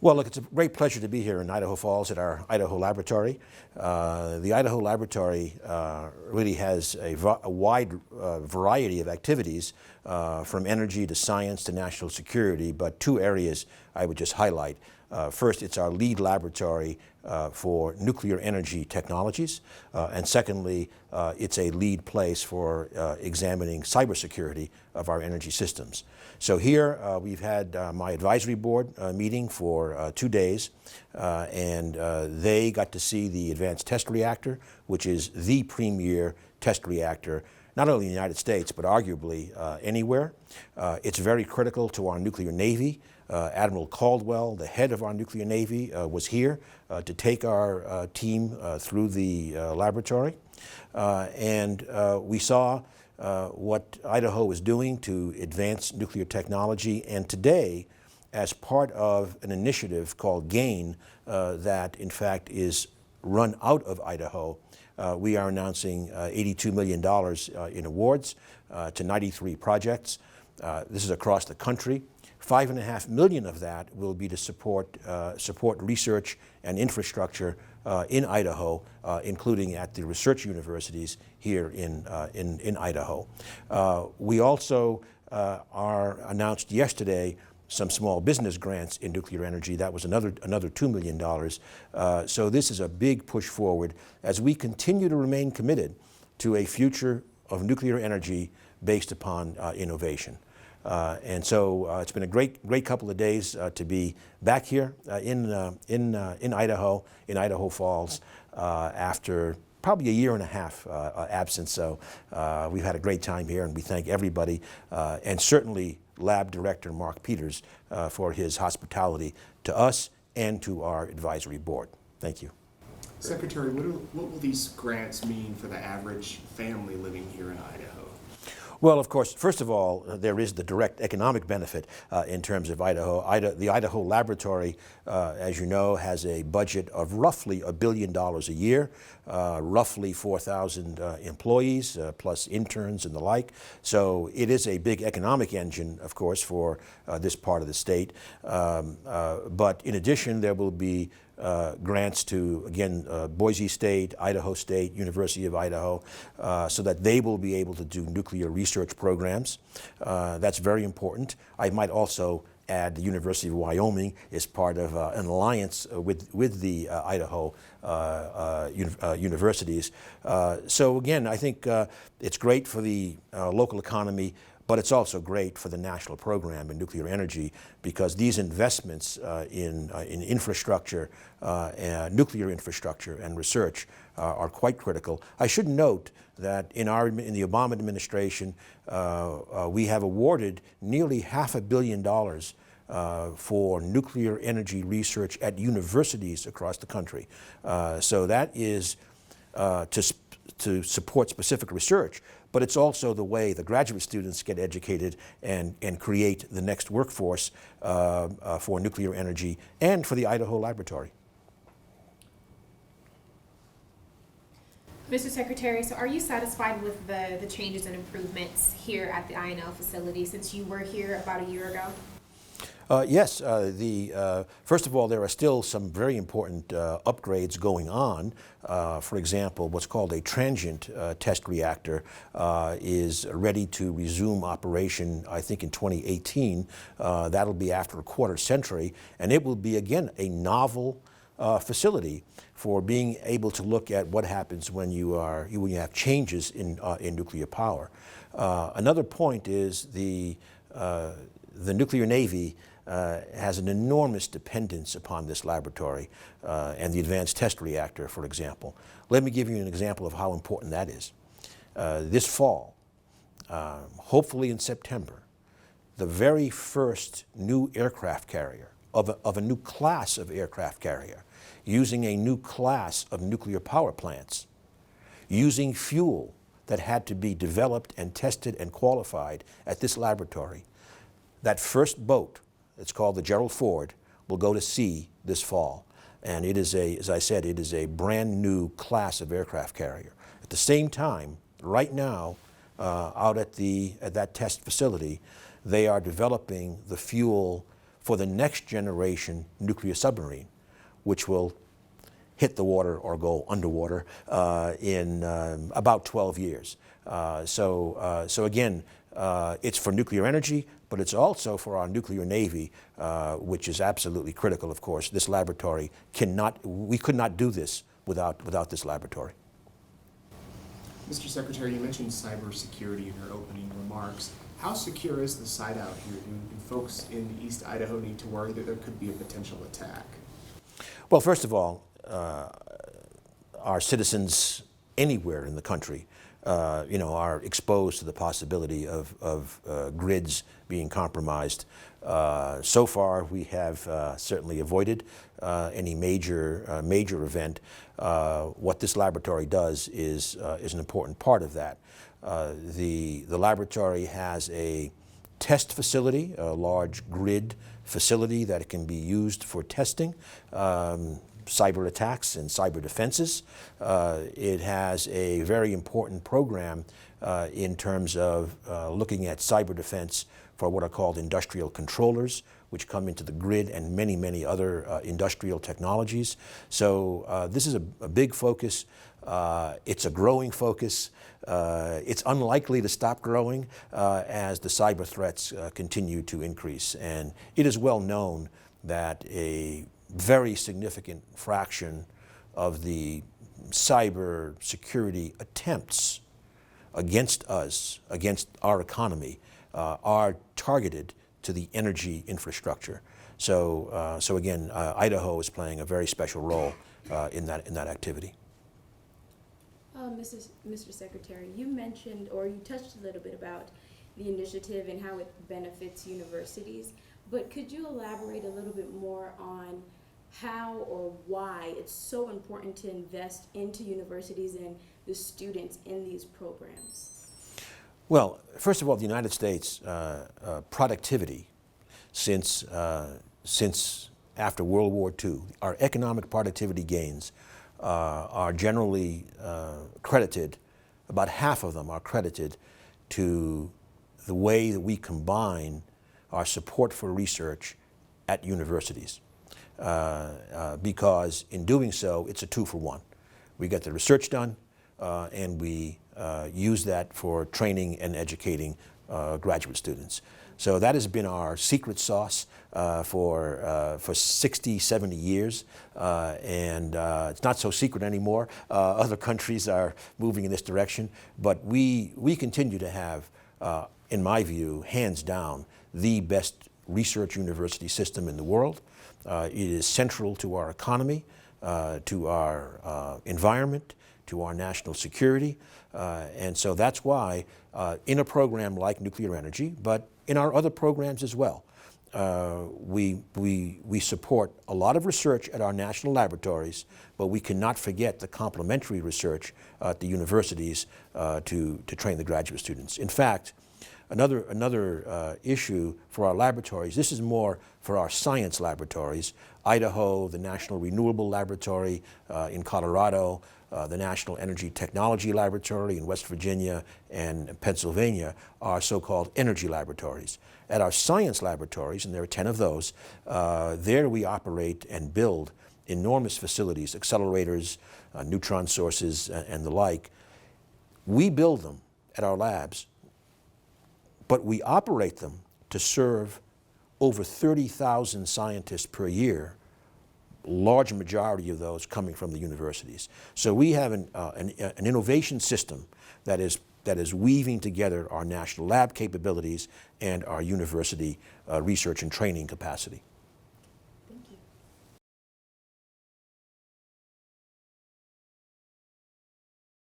Well, look, it's a great pleasure to be here in Idaho Falls at our Idaho Laboratory. The Idaho Laboratory really has a wide variety of activities from energy to science to national security, but two areas I would just highlight. First, it's our lead laboratory for nuclear energy technologies, and secondly, it's a lead place for examining cybersecurity of our energy systems. So here we've had my advisory board meeting for 2 days, and they got to see the Advanced Test Reactor, which is the premier test reactor not only in the United States, but arguably anywhere. It's very critical to our nuclear navy. Admiral Caldwell, the head of our nuclear navy, was here to take our team through the laboratory. And we saw what Idaho is doing to advance nuclear technology. And today, as part of an initiative called GAIN, that in fact is run out of Idaho, we are announcing $82 million in awards to 93 projects. This is across the country. $5.5 million of that will be to support research and infrastructure in Idaho, including at the research universities here in Idaho. We also announced yesterday some small business grants in nuclear energy. That was another $2 million. So this is a big push forward as we continue to remain committed to a future of nuclear energy based upon innovation. And so it's been a great couple of days to be back here in Idaho, in Idaho Falls, after probably a year and a half absence. So we've had a great time here, and we thank everybody, and certainly Lab Director Mark Peters for his hospitality to us and to our advisory board. Thank you. Secretary, what will these grants mean for the average family living here in Idaho? Well, of course, first of all, there is the direct economic benefit in terms of Idaho. The Idaho Laboratory, as you know, has a budget of roughly $1 billion a year, roughly 4,000 employees, plus interns and the like. So it is a big economic engine, of course, for this part of the state. But in addition, there will be grants to, again, Boise State, Idaho State, University of Idaho, so that they will be able to do nuclear research programs. That's very important. I might also add the University of Wyoming is part of an alliance with the Idaho universities. So again, I think it's great for the local economy, but it's also great for the national program in nuclear energy, because these investments in infrastructure, nuclear infrastructure and research are quite critical. I should note that in the Obama administration, we have awarded nearly $500 million for nuclear energy research at universities across the country. So that is to support specific research, but it's also the way the graduate students get educated and create the next workforce for nuclear energy and for the Idaho Laboratory. Mr. Secretary, so are you satisfied with the changes and improvements here at the INL facility since you were here about a year ago? Yes. First of all, there are still some very important upgrades going on. For example, what's called a transient test reactor is ready to resume operation, I think, in 2018. That'll be after a quarter century, and it will be, again, a novel facility for being able to look at what happens when you have changes in nuclear power. Another point is the nuclear navy has an enormous dependence upon this laboratory and the Advanced Test Reactor, for example. Let me give you an example of how important that is. This fall, hopefully in September, the very first new aircraft carrier of a new class of aircraft carrier, using a new class of nuclear power plants, using fuel that had to be developed and tested and qualified at this laboratory. That first boat, it's called the Gerald Ford, will go to sea this fall. And it is as I said, it is a brand new class of aircraft carrier. At the same time, right now, out at that test facility, they are developing the fuel for the next generation nuclear submarine, which will hit the water or go underwater in about 12 years. So again, it's for nuclear energy, but it's also for our nuclear navy, which is absolutely critical, of course. This laboratory we could not do this without this laboratory. Mr. Secretary, you mentioned cybersecurity in your opening remarks. How secure is the site out here? Do folks in East Idaho need to worry that there could be a potential attack? Well, first of all, our citizens anywhere in the country are exposed to the possibility of grids being compromised. So far, we have certainly avoided any major event. What this laboratory does is an important part of that. The laboratory has a test facility, a large grid facility that can be used for testing cyber attacks and cyber defenses. It has a very important program in terms of looking at cyber defense for what are called industrial controllers, which come into the grid, and many, many other industrial technologies. So this is a big focus. It's a growing focus. It's unlikely to stop growing as the cyber threats continue to increase. And it is well known that a very significant fraction of the cyber security attempts against us, against our economy, are targeted to the energy infrastructure. So again, Idaho is playing a very special role in that activity. Mr. Secretary, you mentioned, or you touched a little bit about the initiative and how it benefits universities, but could you elaborate a little bit more on how or why it's so important to invest into universities and the students in these programs? Well, first of all, the United States productivity since after World War II, our economic productivity gains are generally credited, about half of them are credited to the way that we combine our support for research at universities. Because in doing so, it's a 2-for-1. We get the research done, and we use that for training and educating graduate students. So that has been our secret sauce for 60, 70 years, and it's not so secret anymore. Other countries are moving in this direction, but we continue to have, in my view, hands down, the best research university system in the world. It is central to our economy, to our environment, to our national security, and so that's why in a program like nuclear energy, but in our other programs as well, we support a lot of research at our national laboratories, but we cannot forget the complementary research at the universities to train the graduate students. In fact, another issue for our laboratories, this is more for our science laboratories, Idaho, the National Renewable Laboratory in Colorado, the National Energy Technology Laboratory in West Virginia and Pennsylvania are so-called energy laboratories. At our science laboratories, and there are 10 of those, there we operate and build enormous facilities, accelerators, neutron sources, and the like. We build them at our labs, but we operate them to serve over 30,000 scientists per year, large majority of those coming from the universities. So we have an innovation system that is weaving together our national lab capabilities and our university research and training capacity.